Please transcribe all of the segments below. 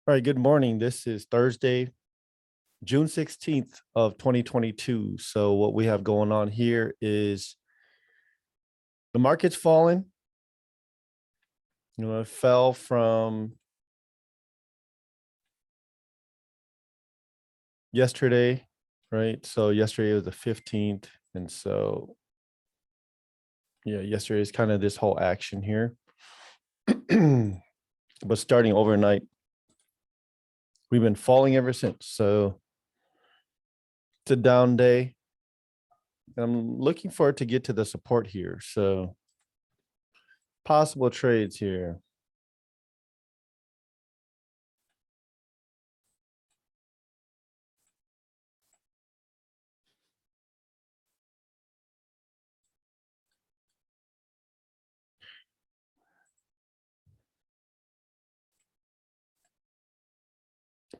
All right, good morning. This is Thursday, June 16th of 2022. So what we have going on here is the market's falling. It fell from yesterday, right? So yesterday was the 15th. And so, yeah, yesterday is kind of this whole action here. But starting overnight, we've been falling ever since. So it's a down day. I'm looking forward to get to the support here. So possible trades here.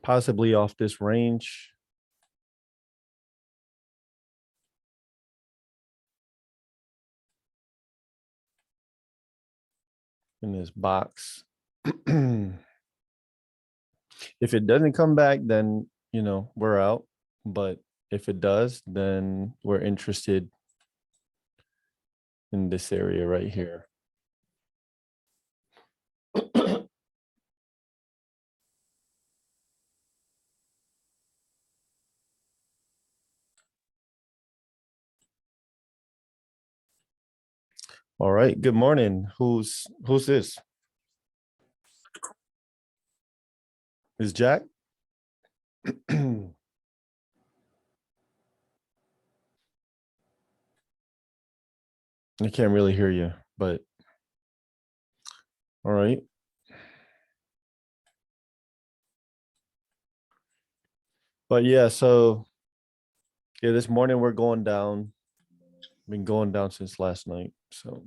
Possibly off this range. In this box. If it doesn't come back, then we're out. But if it does, then we're interested in this area right here. All right. Good morning. Who's this? Is Jack? I can't really hear you, but all right. But yeah, so yeah, this morning we're going down. Been going down since last night. So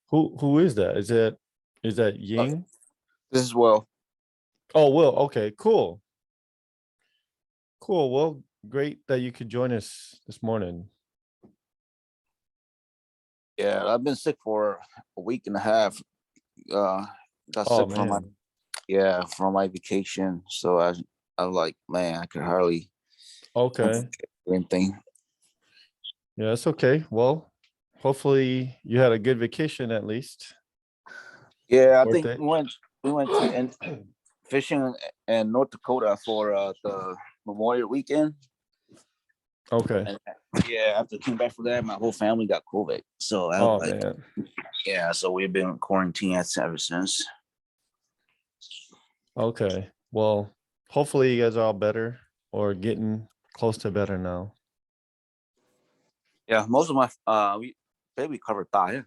who is that? Is that Ying? This is Will. Oh, Will. Okay, cool. Cool. Well, great that you could join us this morning. Yeah, I've been sick for a week and a half. Got Oh sick from my vacation. So I'm like, man, I could hardly okay. do anything. Yeah, it's okay. Well, hopefully you had a good vacation at least. Yeah, I think Birthday. we went to fishing in North Dakota for the Memorial Weekend. Okay. And, yeah, after I came back for that, my whole family got COVID. So I was Oh like, man. yeah, so we've been quarantined ever since. Okay. Well, hopefully you guys are all better or getting close to better now. Yeah, most of my we baby covered thigh.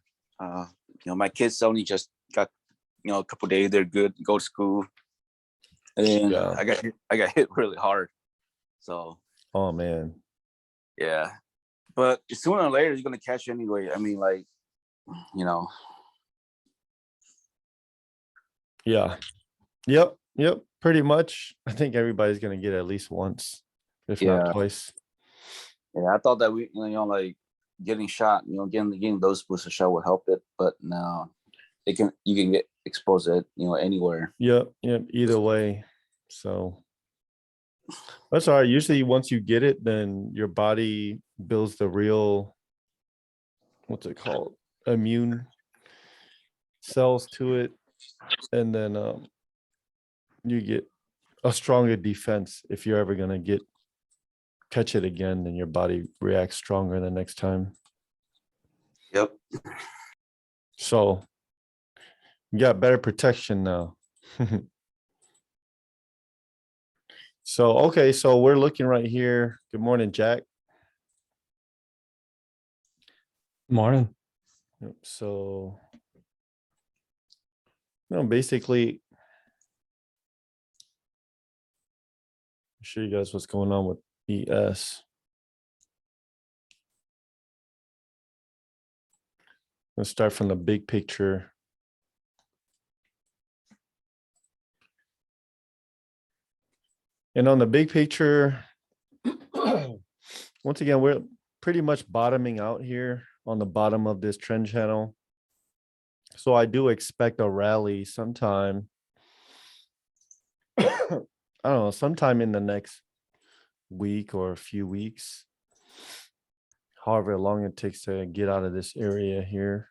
My kids only just got a couple days. They're good, go to school, and then Yeah. I got hit really hard. So Oh man. yeah, but sooner or later you're gonna catch it anyway. I mean, like Yeah. Yep. Pretty much. I think everybody's gonna get at least once, if not yeah, twice. yeah. I thought that we like getting shot, getting those booster shot would help it, but no, you can get exposed at anywhere. Yep. Either way. So that's all right. Usually once you get it, then your body builds the real, what's it called? Immune cells to it. And then you get a stronger defense. If you're ever gonna catch it again, then your body reacts stronger the next time. Yep. So you got better protection now. So okay, so we're looking right here. Good morning, Jack. Morning. Yep, so basically show you guys what's going on with ES. Let's start from the big picture. And on the big picture, once again, we're pretty much bottoming out here. on the bottom of this trend channel. So I do expect a rally sometime. I don't know, sometime in the next week or a few weeks. However long it takes to get out of this area here.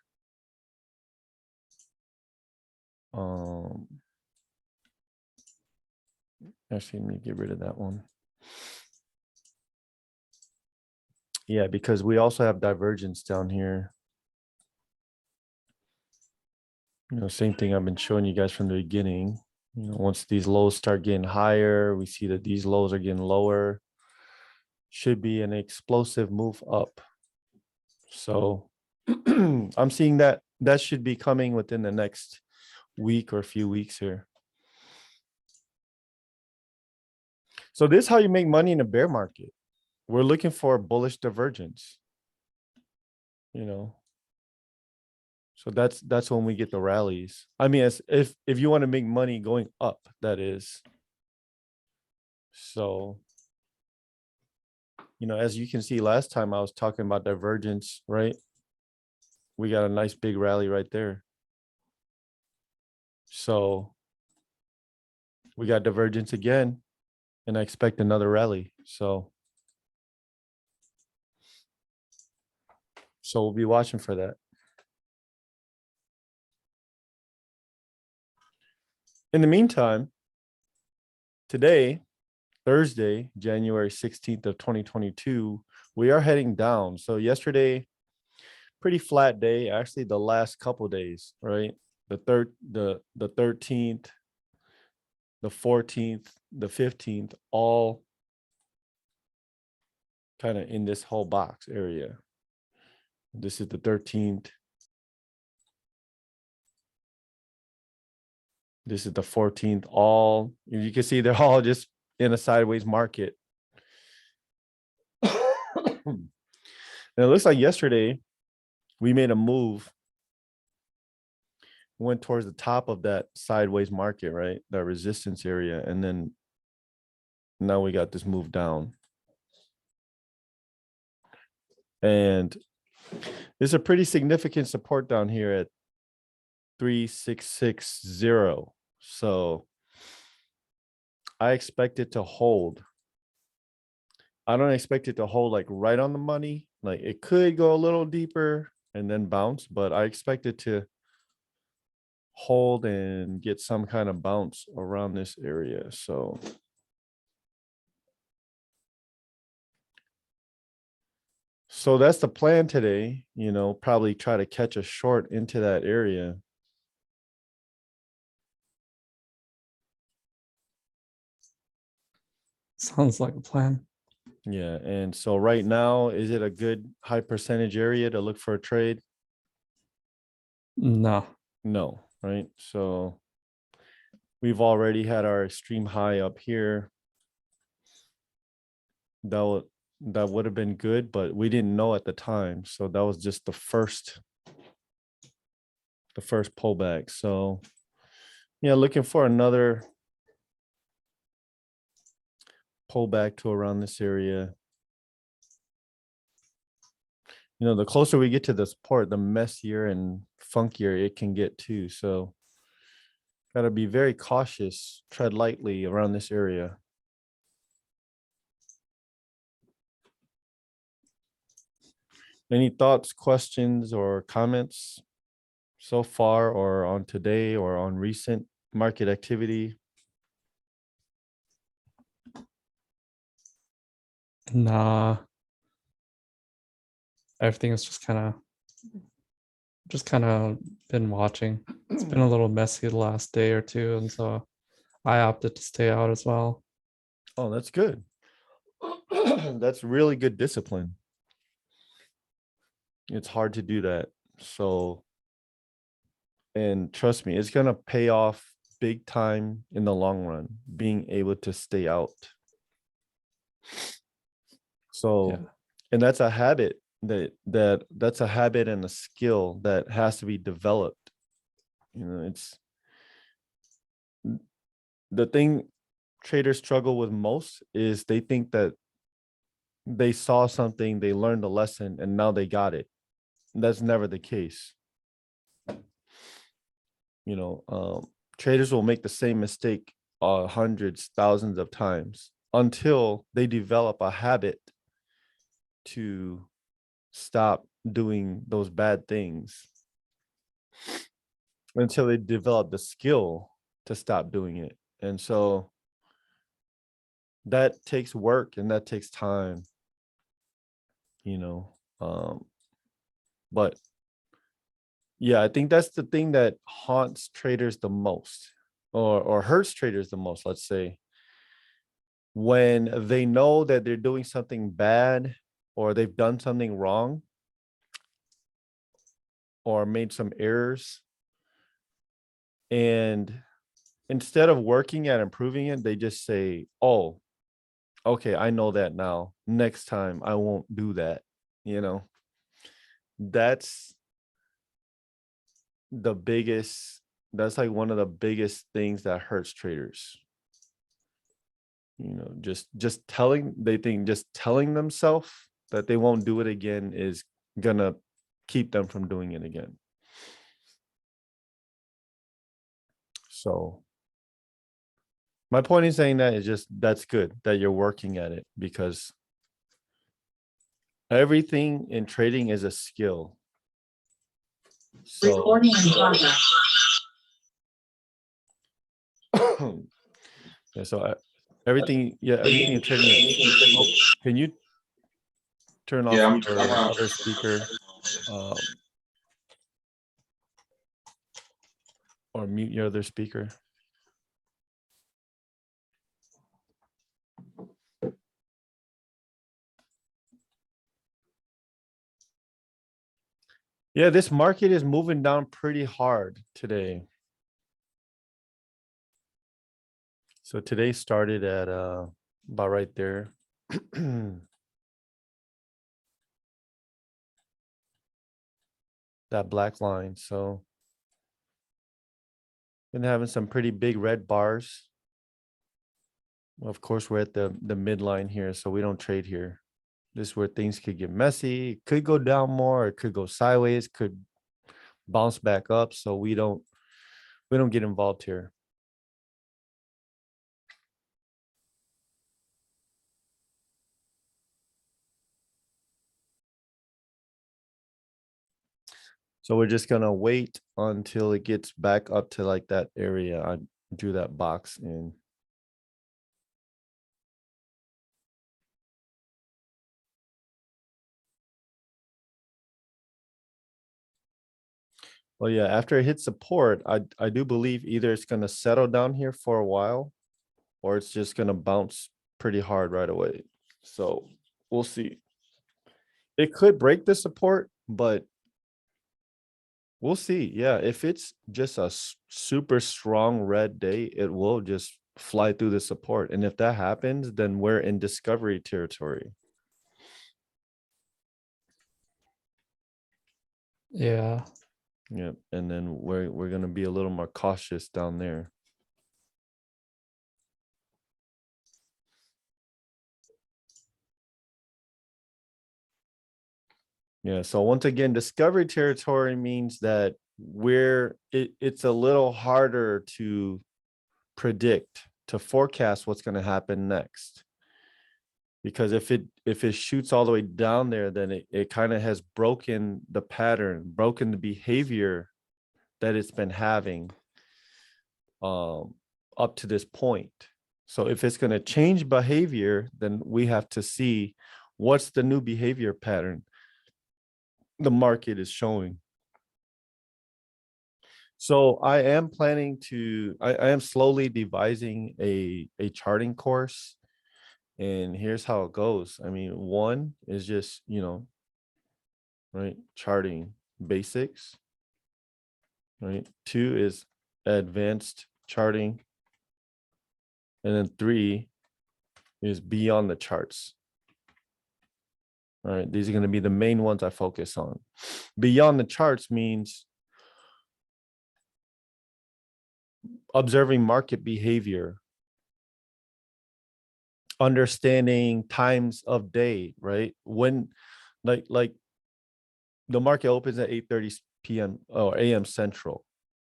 Actually, let me get rid of that one. Yeah, because we also have divergence down here. Same thing I've been showing you guys from the beginning. Once these lows start getting higher, we see that these lows are getting lower. Should be an explosive move up. So I'm seeing that should be coming within the next week or a few weeks here. So this is how you make money in a bear market. We're looking for bullish divergence. So that's when we get the rallies. I mean, if you want to make money going up, that is. So, as you can see, last time I was talking about divergence, right? We got a nice big rally right there. So we got divergence again, and I expect another rally. So we'll be watching for that. In the meantime, today, Thursday, January 16th of 2022, we are heading down. So yesterday, pretty flat day. Actually, the last couple days, right? The 13th, the 14th, the 15th, all kind of in this whole box area. This is the 13th. This is the 14th. All you can see, they're all just in a sideways market. And it looks like yesterday we made a move, went towards the top of that sideways market, right? That resistance area. And then now we got this move down. And there's a pretty significant support down here at 3660. So I expect it to hold. I don't expect it to hold like right on the money. Like it could go a little deeper and then bounce, but I expect it to hold and get some kind of bounce around this area. So that's the plan today, probably try to catch a short into that area. Sounds like a plan. Yeah. And so right now, is it a good high percentage area to look for a trade? No. No, right? So we've already had our extreme high up here. That would have been good, but we didn't know at the time. So that was just the first pullback. So yeah, looking for another pullback to around this area. The closer we get to the support, the messier and funkier it can get too. So got to be very cautious, tread lightly around this area. Any thoughts, questions, or comments so far, or on today, or on recent market activity? Nah. Everything is just kind of been watching. It's been a little messy the last day or two, and so I opted to stay out as well. Oh, that's good. That's really good discipline. It's hard to do that. So, and trust me, it's going to pay off big time in the long run, being able to stay out. So, Yeah. and that's a habit that's a habit and a skill that has to be developed. It's the thing traders struggle with most is they think that they saw something, they learned a lesson, and now they got it. that's never the case. You know, traders will make the same mistake hundreds, thousands of times until they develop a habit to stop doing those bad things, until they develop the skill to stop doing it. And so that takes work and that takes time, you know. But yeah, I think that's the thing that haunts traders the most, or hurts traders the most, let's say, when they know that they're doing something bad or they've done something wrong or made some errors, and instead of working at improving it, they just say, oh, okay, I know that now. Next time I won't do that. You know, that's the biggest, that's like one of the biggest things that hurts traders. You know, just telling, they think just telling themselves that they won't do it again is gonna keep them from doing it again. So my point in saying that is just, that's good that you're working at it, because everything in trading is a skill. So Recording in progress. yeah, so everything, yeah, everything in trading is, oh, can you turn off Yeah, I'm your turning off. other speaker, or mute your other speaker? Yeah, this market is moving down pretty hard today. So today started at about right there. That black line. So been having some pretty big red bars. Of course, we're at the midline here, so we don't trade here. This is where things could get messy. It could go down more, it could go sideways, could bounce back up. So we don't get involved here. So we're just gonna wait until it gets back up to like that area. I drew that box in. Well, yeah, after it hits support, I do believe either it's gonna settle down here for a while, or it's just gonna bounce pretty hard right away. So we'll see. It could break the support, but we'll see. Yeah, if it's just a super strong red day, it will just fly through the support. And if that happens, then we're in discovery territory. Yeah. Yeah, and then we're gonna be a little more cautious down there. Yeah, so once again, discovery territory means that it's a little harder to predict, to forecast what's going to happen next. Because if it shoots all the way down there, then it kind of has broken the pattern, broken the behavior that it's been having up to this point. So if it's going to change behavior, then we have to see what's the new behavior pattern the market is showing. So I am planning to, I am slowly devising a charting course, and here's how it goes. I mean, one is just, right, charting basics, right? Two is advanced charting. And then three is beyond the charts. All right, these are going to be the main ones I focus on. Beyond the charts means observing market behavior, understanding times of day, right? When, like the market opens at 8:30 p.m. or a.m. Central.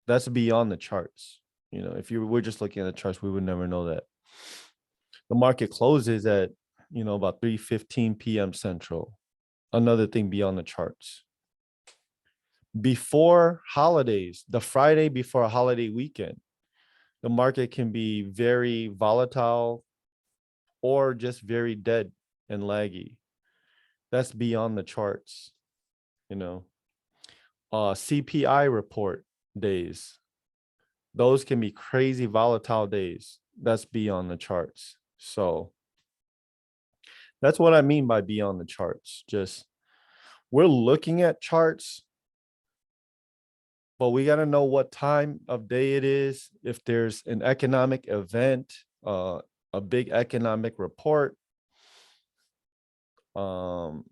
That's beyond the charts. You know, if you were just looking at the charts, we would never know that. The market closes at, you know, about 3:15 p.m. Central. Another thing beyond the charts. Before holidays, the Friday before a holiday weekend, the market can be very volatile or just very dead and laggy. That's beyond the charts, you know. CPI report days, those can be crazy volatile days. That's beyond the charts. So that's what I mean by beyond the charts. Just we're looking at charts, but we got to know what time of day it is. If there's an economic event, a big economic report, you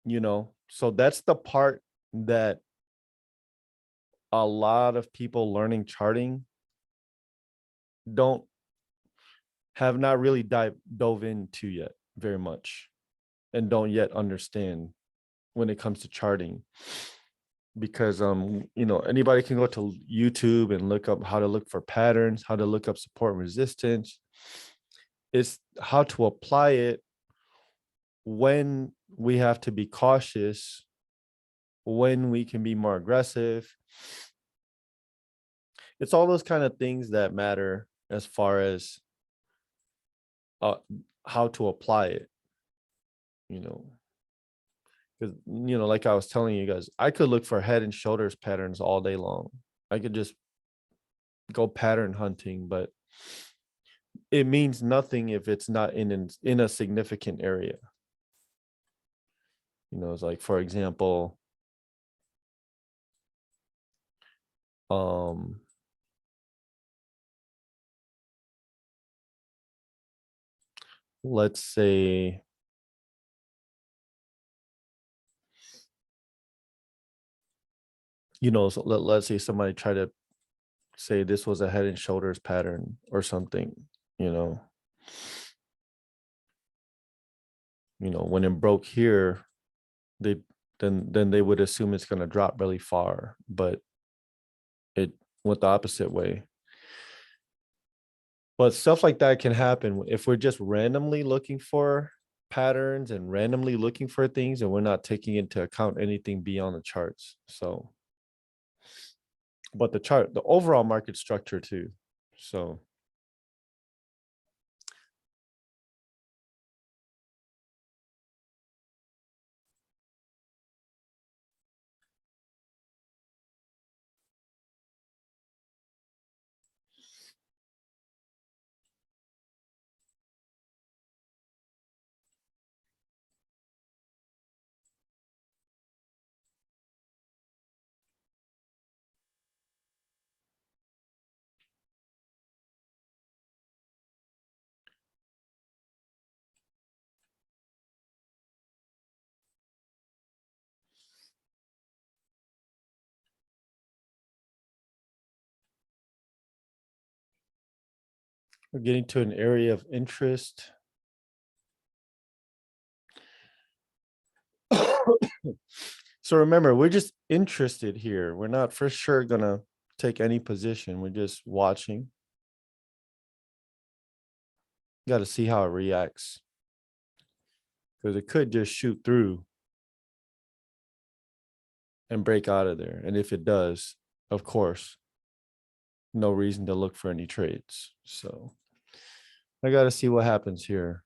know, so that's the part that a lot of people learning charting have not really dove into yet very much, and don't yet understand when it comes to charting. Because you know, anybody can go to YouTube and look up how to look for patterns, how to look up support and resistance. It's how to apply it, when we have to be cautious, when we can be more aggressive. It's all those kind of things that matter as far as how to apply it, you know. Because, you know, like I was telling you guys, I could look for head and shoulders patterns all day long. I could just go pattern hunting, but it means nothing if it's not in a significant area. You know, it's like, for example, let's say, you know, so let's say somebody try to say this was a head and shoulders pattern or something, you know. You know, when it broke here, they then they would assume it's going to drop really far, but it went the opposite way. But stuff like that can happen if we're just randomly looking for patterns and randomly looking for things, and we're not taking into account anything beyond the charts. So, but the overall market structure too. So we're getting to an area of interest. So remember, we're just interested here. We're not for sure gonna take any position. We're just watching. Got to see how it reacts, because it could just shoot through and break out of there. And if it does, of course, no reason to look for any trades. So I got to see what happens here.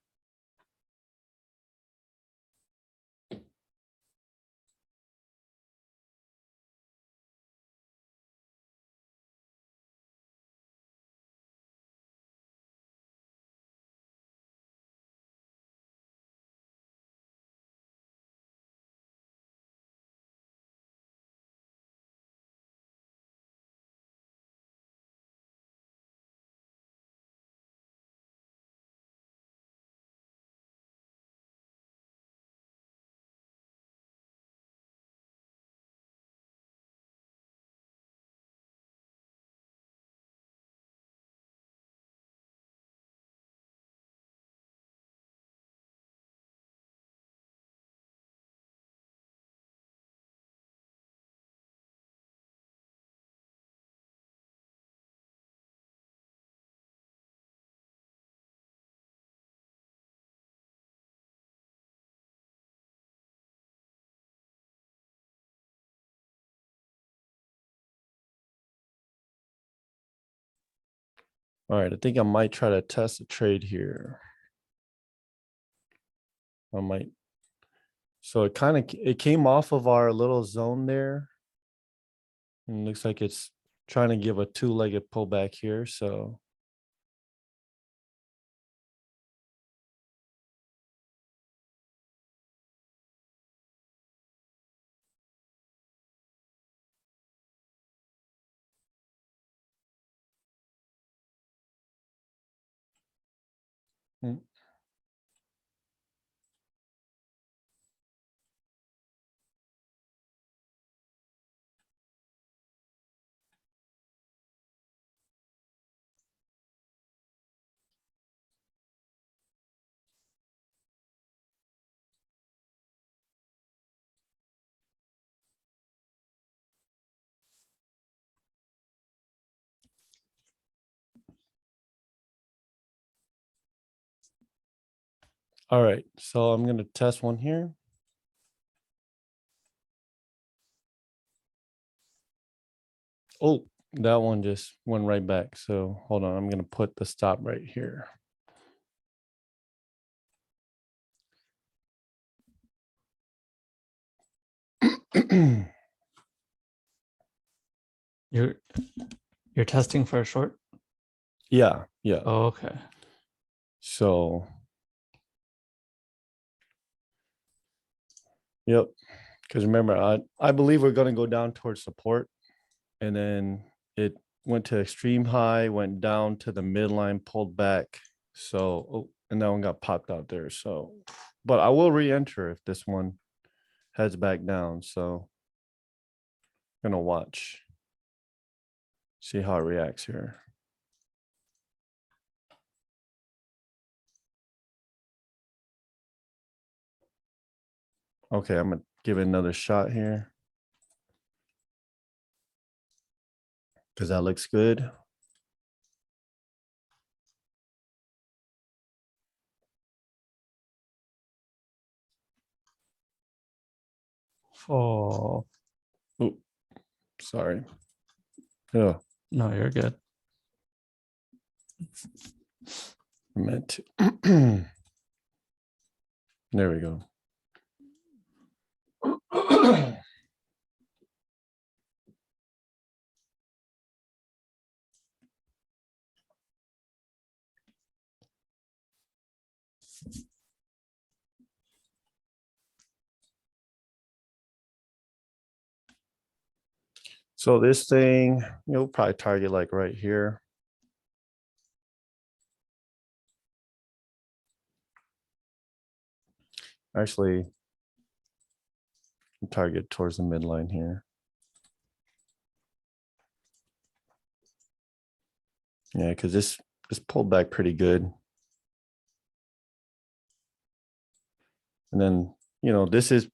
All right, I think I might try to test a trade here. I might. So it came off of our little zone there. And looks like it's trying to give a two-legged pullback here. So mm, all right, so I'm gonna test one here. Oh, that one just went right back. So hold on, I'm gonna put the stop right here. You're testing for a short? Yeah, yeah. Oh, okay. So yep. Because remember, I believe we're gonna go down towards support, and then it went to extreme high, went down to the midline, pulled back. So oh, and that one got popped out there. So, but I will re-enter if this one heads back down. So gonna watch, see how it reacts here. Okay, I'm gonna give it another shot here because that looks good. Oh, Oh, sorry. Yeah, no, you're good. I meant to. There we go. So this thing, you'll probably target like right here. Actually, target towards the midline here. Yeah, because this pulled back pretty good. And then, this is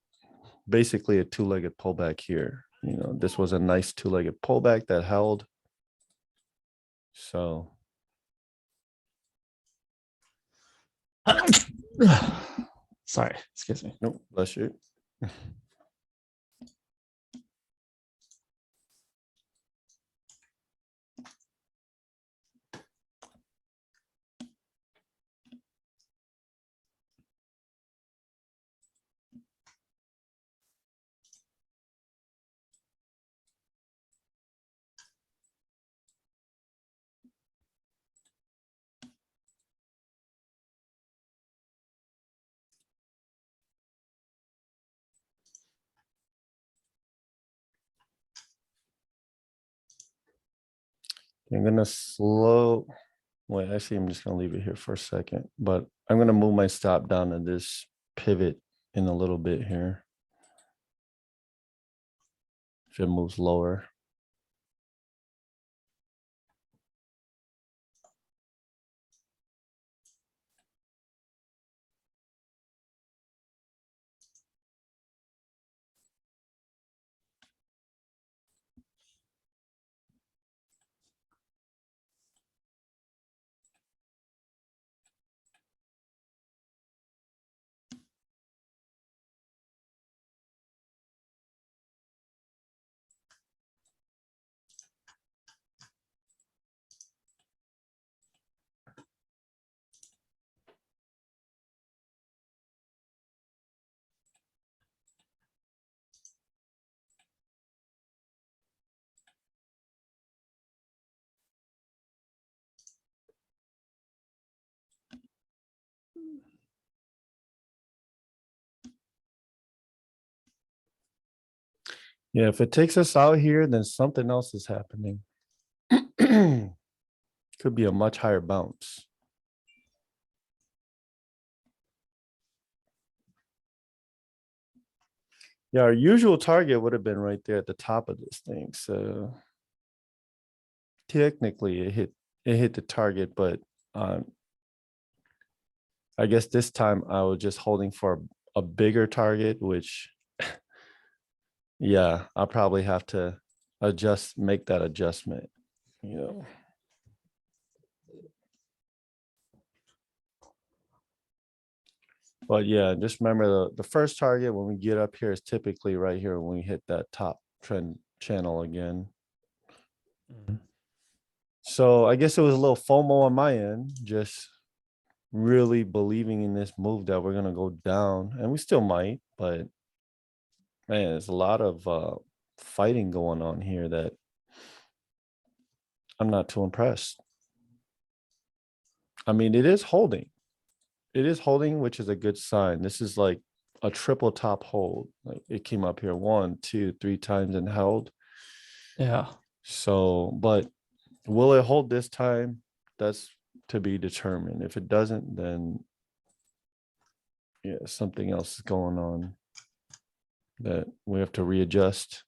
basically a two-legged pullback here. This was a nice two-legged pullback that held. So Sorry, excuse me. nope, bless you. I'm gonna wait, actually, I'm just gonna leave it here for a second, but I'm gonna move my stop down to this pivot in a little bit here. If it moves lower. Yeah, if it takes us out here, then something else is happening. Could be a much higher bounce. Yeah, our usual target would have been right there at the top of this thing. So technically it hit the target, but I guess this time I was just holding for a bigger target, which yeah, I'll probably have to make that adjustment, you know. But yeah, just remember the first target when we get up here is typically right here when we hit that top trend channel again. Mhm. So I guess it was a little FOMO on my end, just really believing in this move that we're gonna go down, and we still might, but man, there's a lot of fighting going on here that I'm not too impressed. I mean, it is holding. It is holding, which is a good sign. This is like a triple top hold. Like it came up here 1, 2, 3 times and held. Yeah. So, but will it hold this time? That's to be determined. If it doesn't, then yeah, something else is going on that we have to readjust.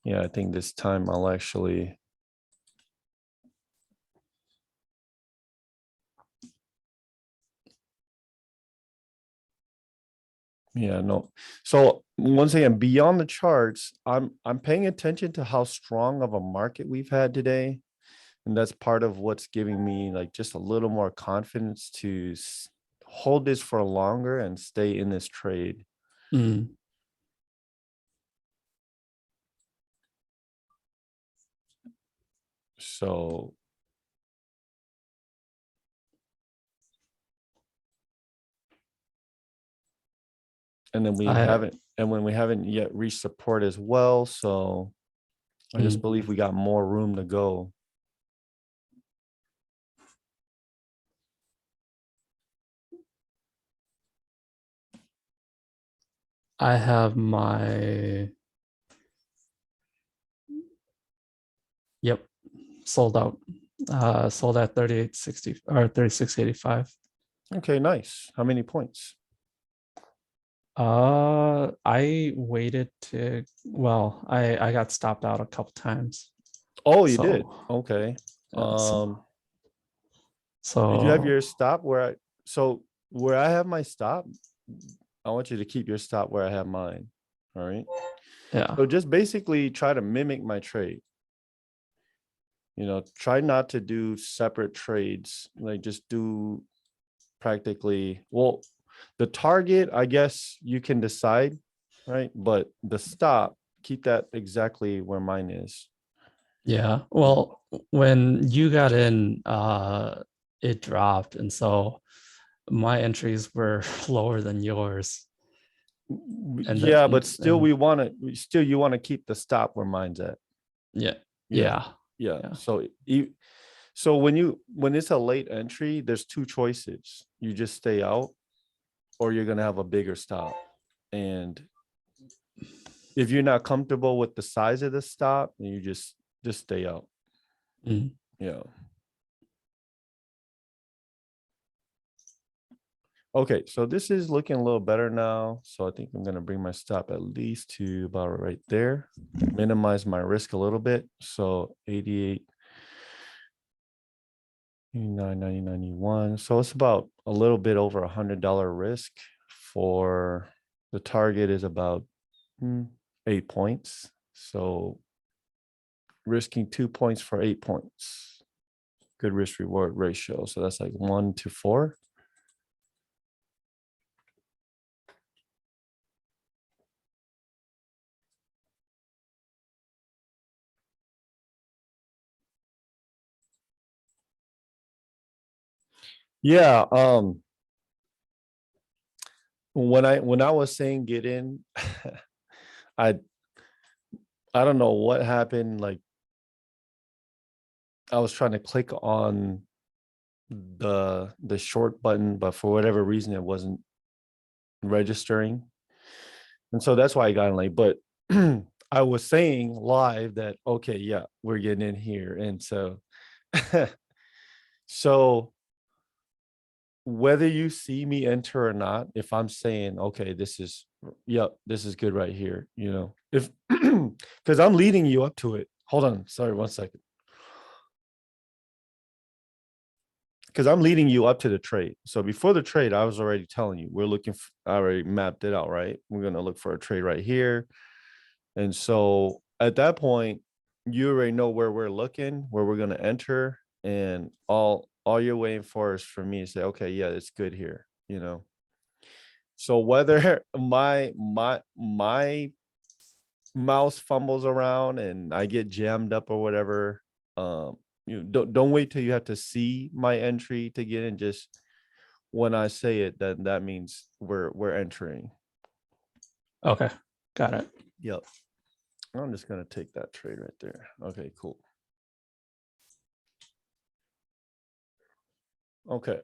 Yeah, I think this time I'll actually. Yeah, no. So once again, beyond the charts, I'm paying attention to how strong of a market we've had today. And that's part of what's giving me like just a little more confidence to hold this for longer and stay in this trade. Mm. So and then I when we haven't yet reached support as well. So I just mm. believe we got more room to go. I have my yep sold out. Sold at 38.60 or 36.85. Okay, nice. How many points? I waited to well, I got stopped out a couple times. Oh, you did. So Okay. yeah, Did you have so your stop where I have my stop? I want you to keep your stop where I have mine. All right. yeah. So just basically try to mimic my trade. You know, try not to do separate trades. Like just do practically, well, the target, I guess you can decide, right? But the stop, keep that exactly where mine is. Yeah. Well, when you got in, it dropped, and so my entries were lower than yours. And Yeah, but still and you want to keep the stop where mine's at. yeah, Yeah. yeah, Yeah. yeah. So when it's a late entry, there's two choices. You just stay out or you're gonna have a bigger stop. And if you're not comfortable with the size of the stop, then you just stay out. Mm. Yeah. Okay, so this is looking a little better now. So I think I'm gonna bring my stop at least to about right there. Minimize my risk a little bit. So 88, 89, 90, 91. So it's about a little bit over $100 risk for the target is about 8 points. So risking 2 points for 8 points. Good risk reward ratio. So that's like 1 to 4. Yeah. When I was saying get in, I I don't know what happened. Like I was trying to click on the short button, but for whatever reason it wasn't registering. And so that's why I got in late. But I was saying live that okay, yeah, we're getting in here. And so so whether you see me enter or not, if I'm saying, okay, this is yep, this is good right here, you know, if because I'm leading you up to it. Hold on, sorry, 1 second. Because I'm leading you up to the trade. So before the trade, I was already telling you, we're looking, I already mapped it out, right? We're going to look for a trade right here. And so at that point, you already know where we're looking, where we're going to enter. And all you're waiting for is for me to say, okay, yeah, it's good here, you know? So whether my mouse fumbles around and I get jammed up or whatever, you don't wait till you have to see my entry to get in. Just when I say it, then that means we're entering. Okay, got it. Yep. I'm just gonna take that trade right there. Okay, cool. Okay.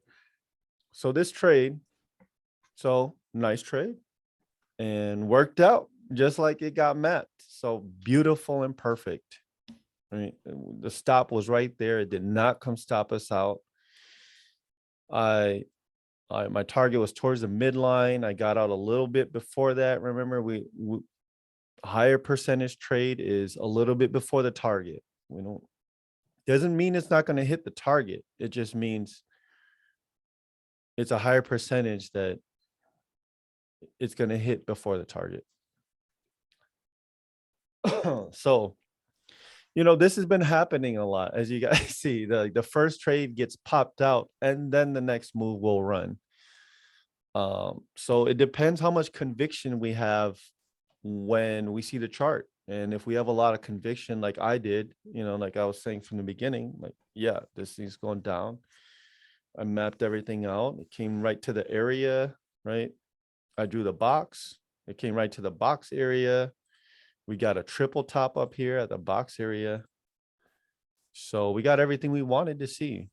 So this trade, so nice trade and worked out just like it got mapped. So beautiful and perfect. Right. The stop was right there. It did not come stop us out. My target was towards the midline. I got out a little bit before that. Remember, we higher percentage trade is a little bit before the target. We don't doesn't mean it's not going to hit the target. It just means it's a higher percentage that it's going to hit before the target. So, you know, this has been happening a lot. As you guys see, the first trade gets popped out and then the next move will run. So it depends how much conviction we have when we see the chart. And if we have a lot of conviction, like I did, you know, like I was saying from the beginning, like, yeah, this thing's going down. I mapped everything out. It came right to the area, right? I drew the box. It came right to the box area. We got a triple top up here at the box area. So we got everything we wanted to see.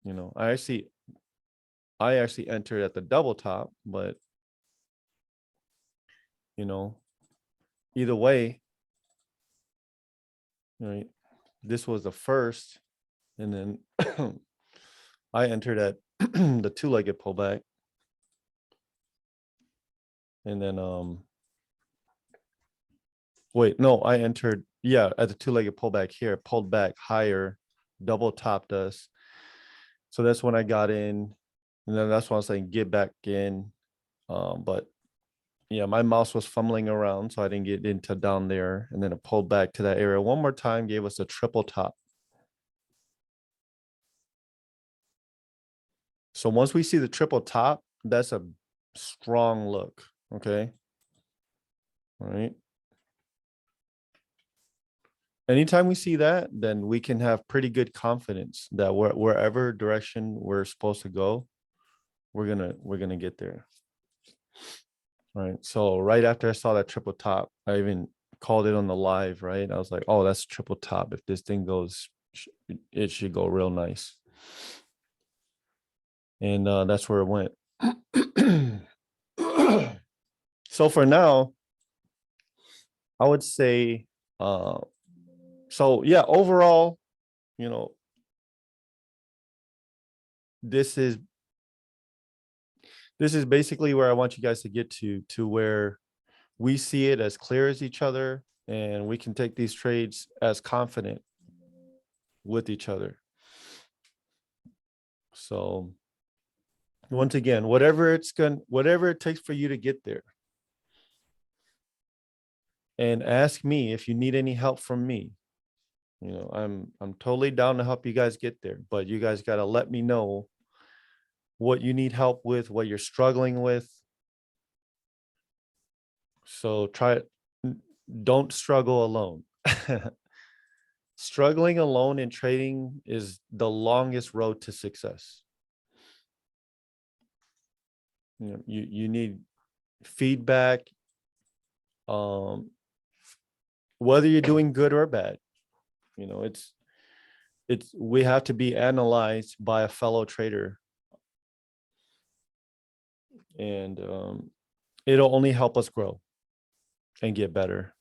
You know, I actually entered at the double top, but you know, either way, right? This was the first, and then I entered at the two-legged pullback, and then wait, no, I entered at the two-legged pullback here, pulled back higher, double topped us. So that's when I got in, and then that's when I was saying get back in. But yeah, my mouse was fumbling around, so I didn't get into down there, and then it pulled back to that area one more time, gave us a triple top. So once we see the triple top, that's a strong look. Okay. All right. Anytime we see that, then we can have pretty good confidence that wherever direction we're supposed to go, we're gonna get there. All right. So right after I saw that triple top, I even called it on the live, right? I was like, oh, that's triple top. If this thing goes, it should go real nice. And that's where it went. So for now, I would say, so yeah, overall, you know, this is basically where I want you guys to get to where we see it as clear as each other and we can take these trades as confident with each other. So once again, whatever it takes for you to get there. And ask me if you need any help from me. You know, I'm totally down to help you guys get there, but you guys got to let me know what you need help with, what you're struggling with. So don't struggle alone. Struggling alone in trading is the longest road to success. You know, you need feedback, whether you're doing good or bad. You know, we have to be analyzed by a fellow trader. And it'll only help us grow and get better.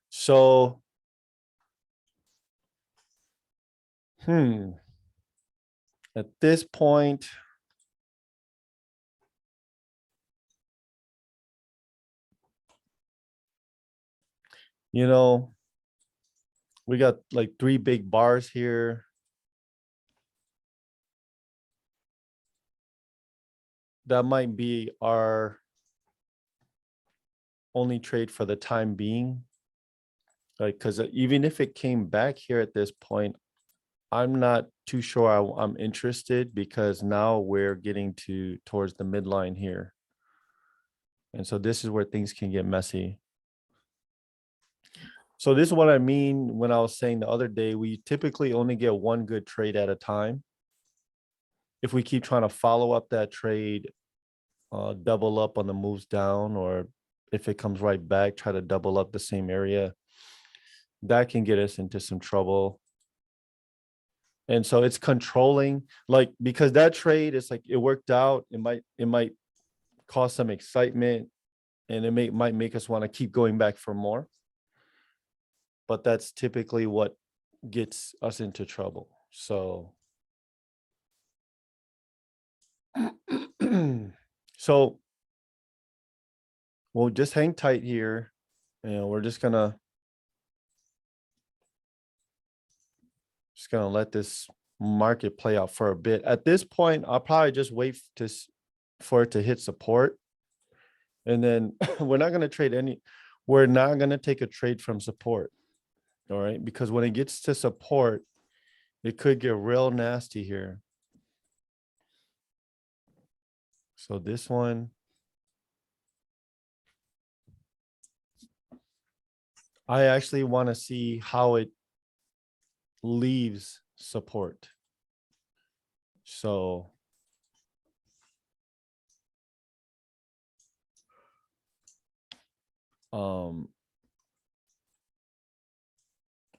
So, at this point, you know, we got like 3 big bars here. That might be our only trade for the time being. Like, because even if it came back here at this point, I'm not too sure I'm interested, because now we're getting towards the midline here. And so this is where things can get messy. So this is what I mean when I was saying the other day, we typically only get one good trade at a time. If we keep trying to follow up that trade, double up on the moves down, or if it comes right back, try to double up the same area, that can get us into some trouble. And so it's controlling, like, because that trade is like, it worked out. It might cause some excitement, and it might make us want to keep going back for more. But that's typically what gets us into trouble. So, so we'll just hang tight here. We're just gonna let this market play out for a bit. At this point, I'll probably just wait for it to hit support. And then we're not going to take a trade from support. All right. Because when it gets to support, it could get real nasty here. So this one, I actually want to see how it leaves support. So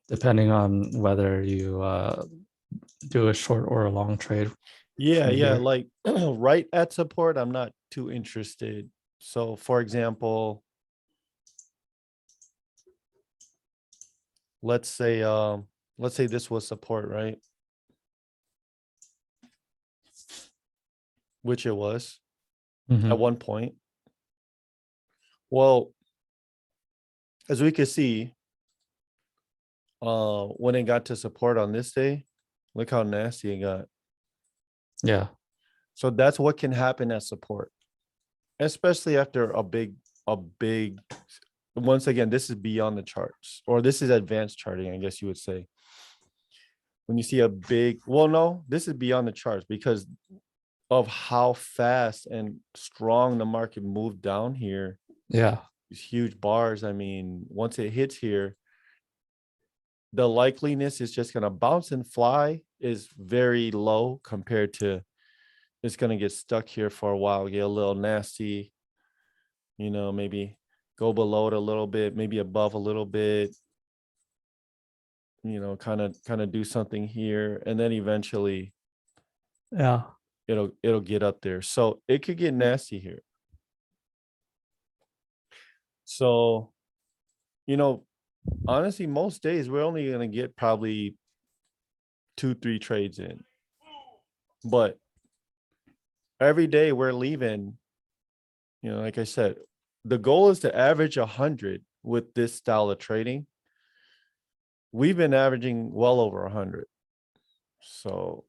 Depending on whether you do a short or a long trade. yeah, from here. like right at support, I'm not too interested. So for example, let's say this was support, right? Which it was Mhm. at one point. Well, as we could see, when it got to support on this day, look how nasty it got. Yeah. So that's what can happen at support, especially after a big, once again, this is beyond the charts, or this is advanced charting, I guess you would say. When you see a big, well, no, this is beyond the charts because of how fast and strong the market moved down here. Yeah. These huge bars. I mean, once it hits here, the likeliness is just going to bounce and fly is very low compared to it's going to get stuck here for a while, get a little nasty, maybe go below it a little bit, maybe above a little bit, kind of do something here, and then eventually Yeah. it'll get up there. So it could get nasty here. So, honestly, most days we're only going to get probably 2-3 trades in, but every day we're leaving, like I said, the goal is to average 100 with this style of trading. We've been averaging well over 100. So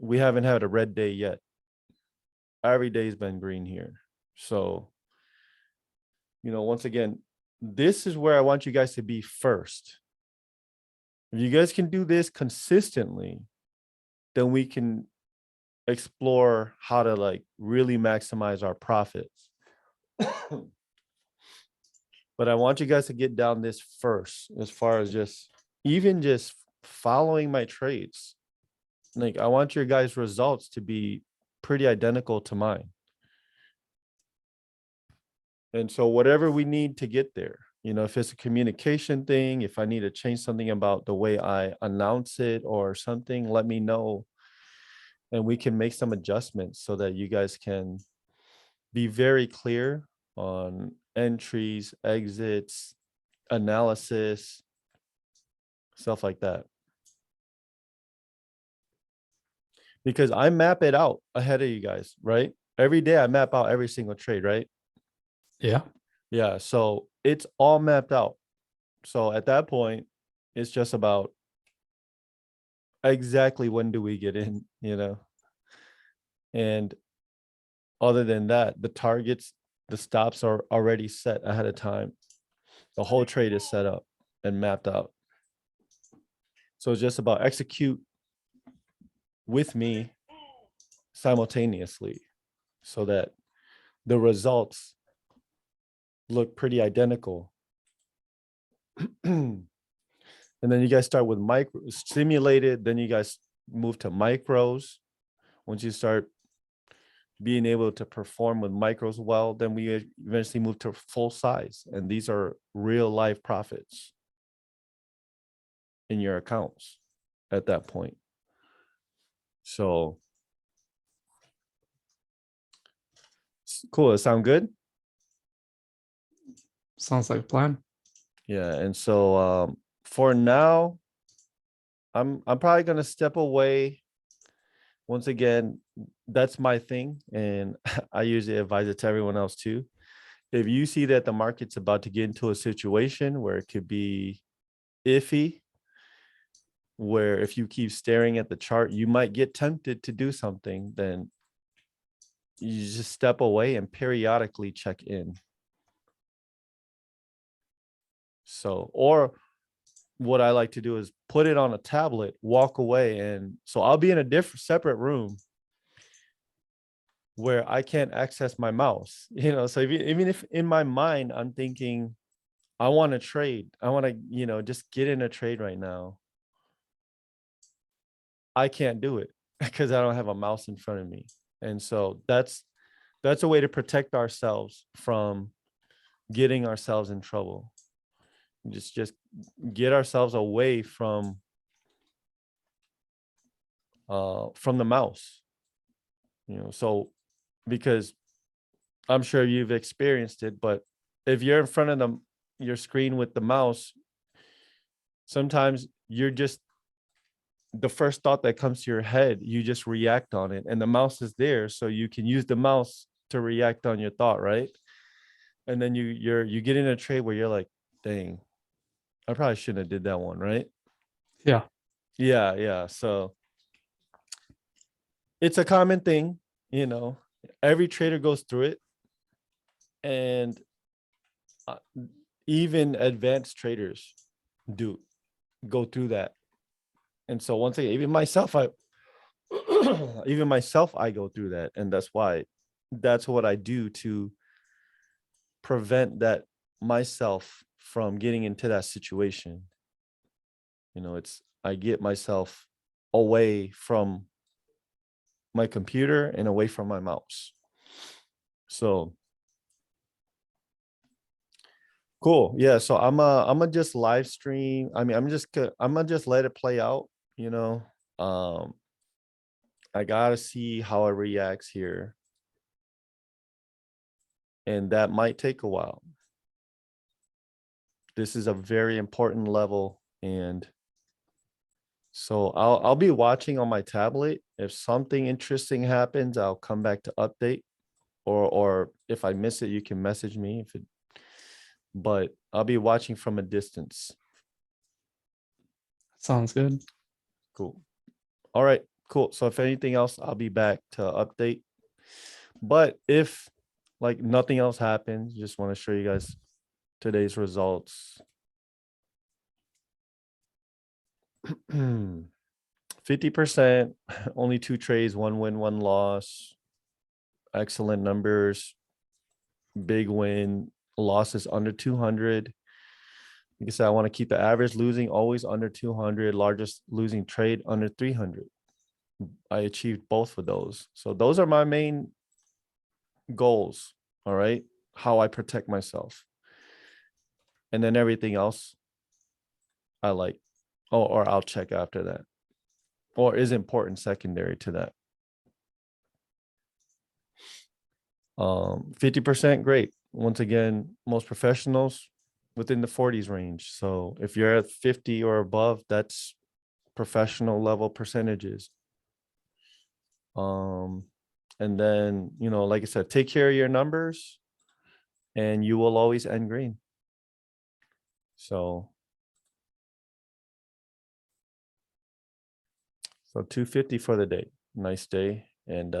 we haven't had a red day yet. Every day's been green here. So, once again, this is where I want you guys to be first. If you guys can do this consistently, then we can explore how to like really maximize our profits. But I want you guys to get down this first, as far as just following my trades. Like, I want your guys' results to be pretty identical to mine. And so whatever we need to get there, You know, if it's a communication thing, if I need to change something about the way I announce it or something, let me know. And we can make some adjustments so that you guys can be very clear on entries, exits, analysis, stuff like that. Because I map it out ahead of you guys, right? Every day I map out every single trade, right? Yeah. Yeah, so it's all mapped out. So at that point, it's just about exactly when do we get in, you know? And other than that, the targets, the stops are already set ahead of time. The whole trade is set up and mapped out. So it's just about execute with me simultaneously so that the results look pretty identical. And then you guys start with micro simulated, then you guys move to micros. Once you start being able to perform with micros well, then we eventually move to full size. And these are real life profits in your accounts at that point. So cool. It sound good? Sounds like a plan. Yeah. And so for now, I'm probably gonna step away. Once again, that's my thing. And I usually advise it to everyone else too. If you see that the market's about to get into a situation where it could be iffy, where if you keep staring at the chart, you might get tempted to do something, then you just step away and periodically check in. So, or what I like to do is put it on a tablet, walk away. And so I'll be in a different separate room where I can't access my mouse, you know? So even if in my mind, I'm thinking, I want to trade, I want to, you know, just get in a trade right now. I can't do it because I don't have a mouse in front of me. And so that's a way to protect ourselves from getting ourselves in trouble. Just get ourselves away from the mouse, you know. So because I'm sure you've experienced it, but if you're in front of your screen with the mouse, sometimes you're just, the first thought that comes to your head, you just react on it, and the mouse is there so you can use the mouse to react on your thought, right? And then you get in a trade where you're like, dang, I probably shouldn't have did that one, right? Yeah. Yeah. So it's a common thing, you know. Every trader goes through it, and even advanced traders do go through that. And so once again, even myself, I go through that, and that's what I do to prevent that myself from getting into that situation. You know, I get myself away from my computer and away from my mouse. So cool. Yeah. So I'm gonna just live stream. I mean, I'm gonna just let it play out, you know. I gotta see how it reacts here. And that might take a while. This is a very important level, and so I'll be watching on my tablet. If something interesting happens, I'll come back to update, or if I miss it, you can message me but I'll be watching from a distance. Sounds good. Cool. All right, cool. So if anything else, I'll be back to update. But if like nothing else happens, just want to show you guys today's results. 50%, only 2 trades, 1 win, 1 loss. Excellent numbers. Big win. Losses under 200. Like I said, I want to keep the average losing always under 200. Largest losing trade under 300. I achieved both of those. So those are my main goals. All right. How I protect myself. And then everything else I like. Oh, or I'll check after that. Or is important secondary to that. 50% great. Once again, most professionals within the 40s range. So if you're at 50 or above, that's professional level percentages. And then, you know, like I said, take care of your numbers and you will always end green. So 250 for the day. Nice day. And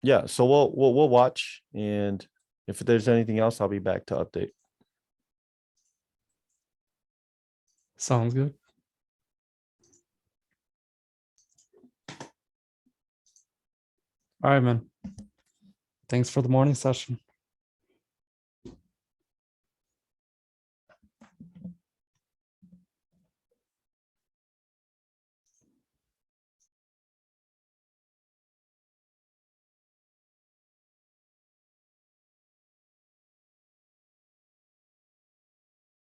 yeah, so we'll watch, and if there's anything else, I'll be back to update. Sounds good. All right, man. Thanks for the morning session.